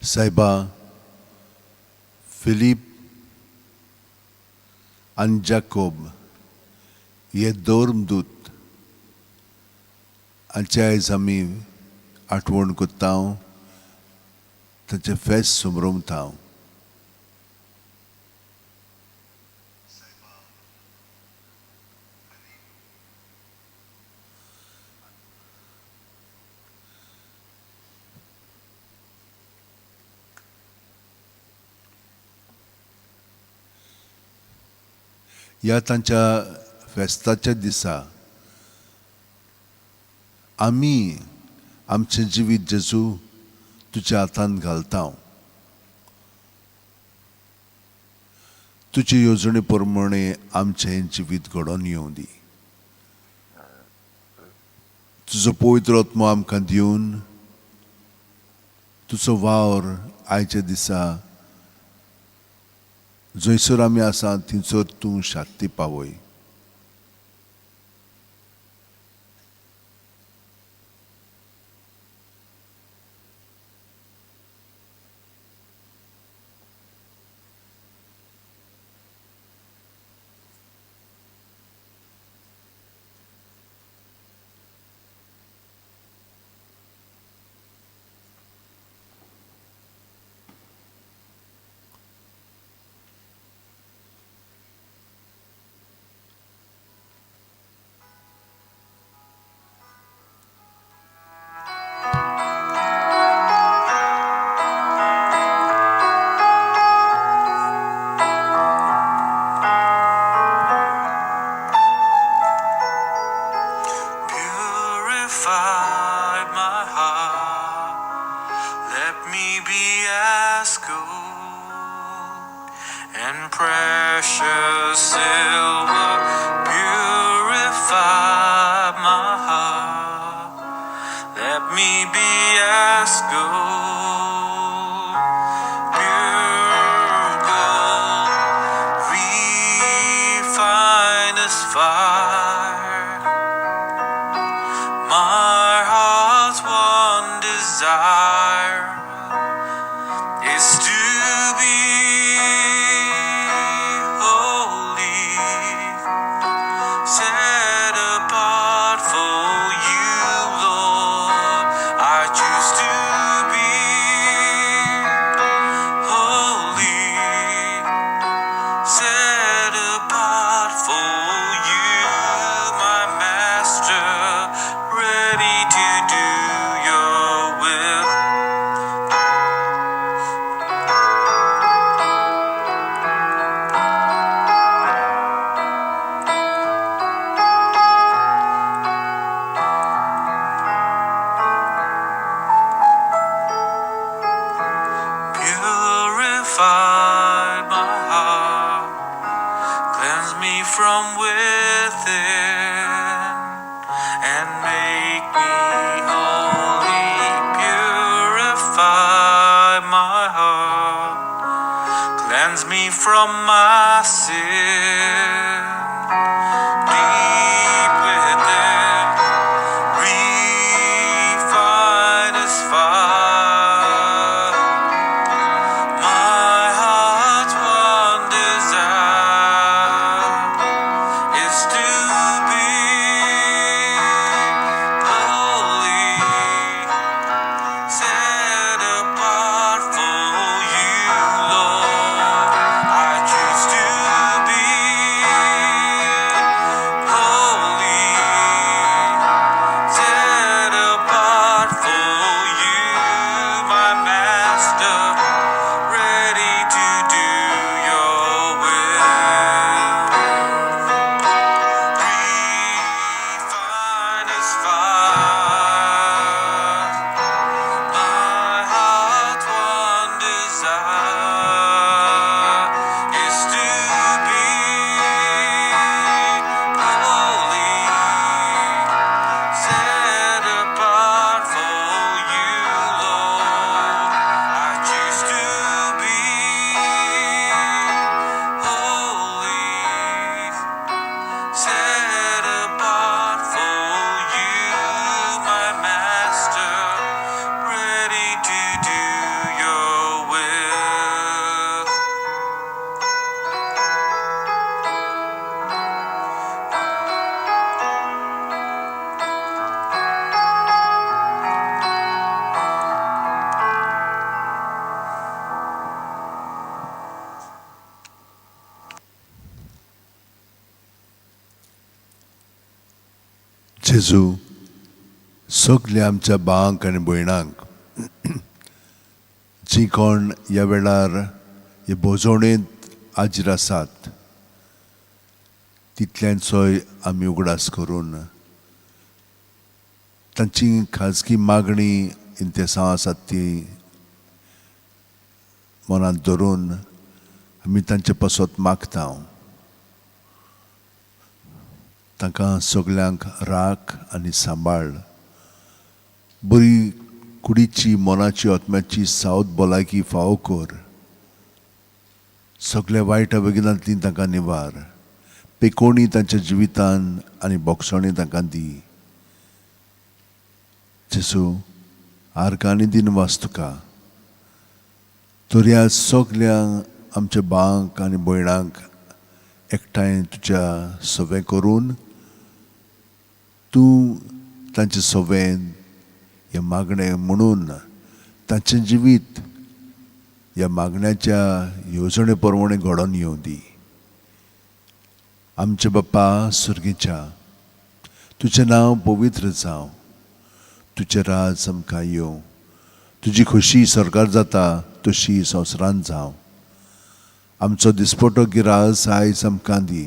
Sahiba, Philip आणि Jacob हे दोन दूत हांची आयज आमी आठवण करता तांचे फेस्त सुमरमता ह्या तांच्या फेस्ताच्या दिसा आमी आमचें जिवीत जेजू तुज्या हातांत घालता तुजे येवजणे प्रमाणे आमचें जिवीत घडोवन येवं दी तुजो पवित्र आत्मो आमकां दिवन तुजो वावर आयच्या दिसा जंयसर आमी आसा थंयसर तूं शांती पावय Precious silver, purify my heart. Let me be as gold, pure gold, refined as fire. My heart's one desire is to be set apart for you, Lord. I choose to be holy, set apart for you, my Master, ready to do your will. Purify my heart, cleanse me from within, and make me holy. Purify my heart, cleanse me from my sin. Deep within, refine as fire. My heart's one desire is to be holy, set apart for you, Lord. I choose to be जेजू सगल्या आमच्या भावांक आनी भयणांक जी कोण ह्या वेळार हे बोजवणेंत हाजीर आसात तितल्यांचोय आमी उगडास करून तांची खाजगी मागणी इंतेसां आसात ती मनांत धरून आमी तांचे पासत मागता तांकां सगल्यांक राख आनी सांबाळ बरी कुडीची मनाची आत्म्याची सावध भलायकी फावो कर सगळ्या वायट बेगिनांतली तांकां निवार पेकोणी तांच्या जिवितान आनी बोगसणी तांकां दी जेसू आर्गांनी दिन वास्तुका तोऱ्या सगल्या आमच्या भावांक आनी भयणांक एकठांय तुज्या सवे करून तूं तांचे सवेन ह्या मागणे म्हणून तांचें जिवीत ह्या मागण्याच्या येवजणे प्रमाणे घडोवन येवं दी आमचे बाप्पा सुर्गेच्या तुजें नांव पवित्र जावं तुजें राज आमकां येवं तुजी खोशी सरकार जाता तशी संवसारांत जावं आमचो दिसपटो गिरास आयज आमकां दी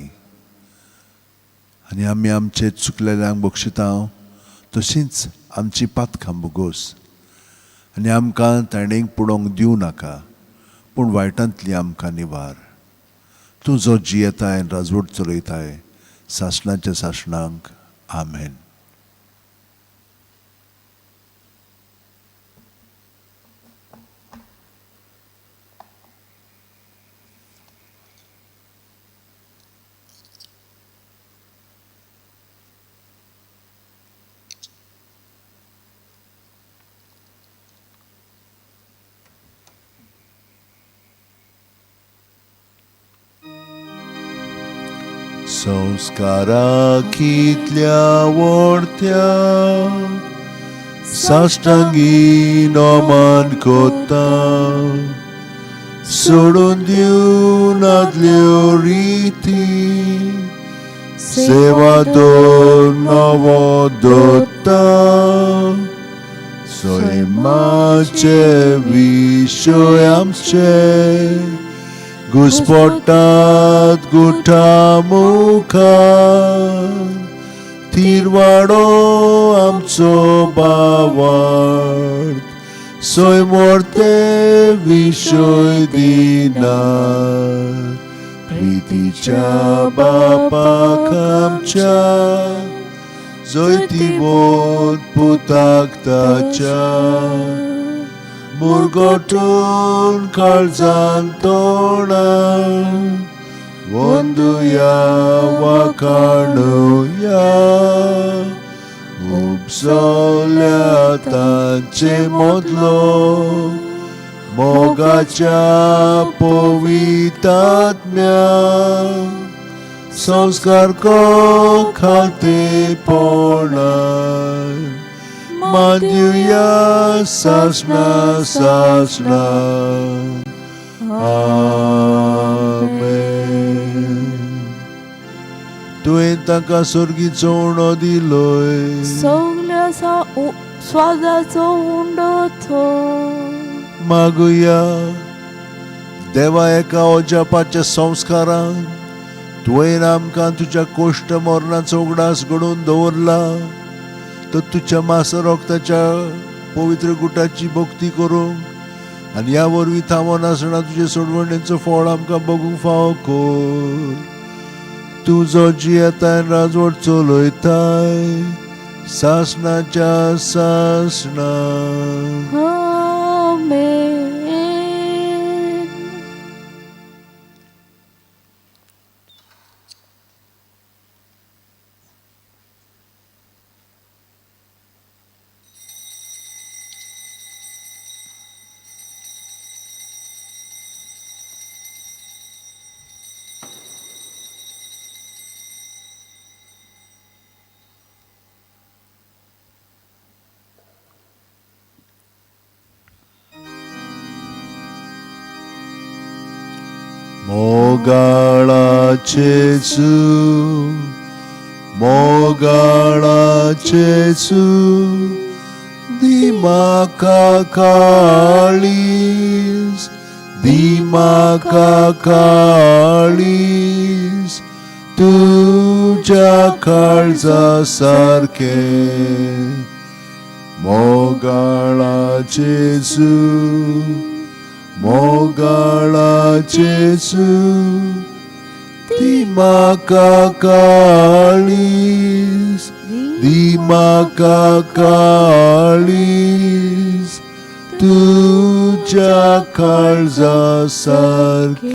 आनी आमी आमचे चुकलेल्यांक बक्षिता तशींच आमची पातखां बोगोस आनी आमकां ताणेंक पडोवंक दिवं नाका पूण वायटांतली आमकां निवार तूं जो जियेताय राजवट चलयताय सासणाच्या सासणांक आमेन. संस्कारा कितल्या व्हडत्या साश्टांगी नोमान कोत्ता सोडून दिवन आदल्यो रिती सेवा दोन नवो दोत्ता सैमाचे विशय आमचे घुस्पटात गुठा मुखार थिरवाडो आमचो बावार्थ सोय मोरते विशय दिनार प्रितीच्या बापाक आमच्या जैती बोध पुताक ताच्या मुरगोटून काळजान तोणार वंदुया वाकाणुया उपसवल्या तांचे मोदलो मोगाच्या पवितात्म्या संस्कार को खाते पोणार Manuya Sasna Sasna Amen. Tuwen taका sorgico uno diloy Soglia स्वादाचो उंडो थो मागुया देवा एका ओजापाच्या संस्कारान तुवें आमकां तुज्या कोश्ट मरणाचो उगडास घडोवन दवरला तर तुझ्या मास रोक्ताच्या पवित्र गुटाची भक्ती करूंक आनी ह्या वरवीं थांबोन आसतना तुजे सोडवणेचो फळ आमकां बगूंक फावो कर तूं जो जियेताय राजवट चलयताय सासणाच्या सासणा आमेन. मोगाळाचे मोगाळाचेसू दी म्हाका काळीज दी म्हाका काळीज तुझ्या काळजा सारखे मोगाळाचेसू मोगाळाचेसू दी म्हाका काळीज दी म्हाका काळीज तुझ्या काळजा सारखे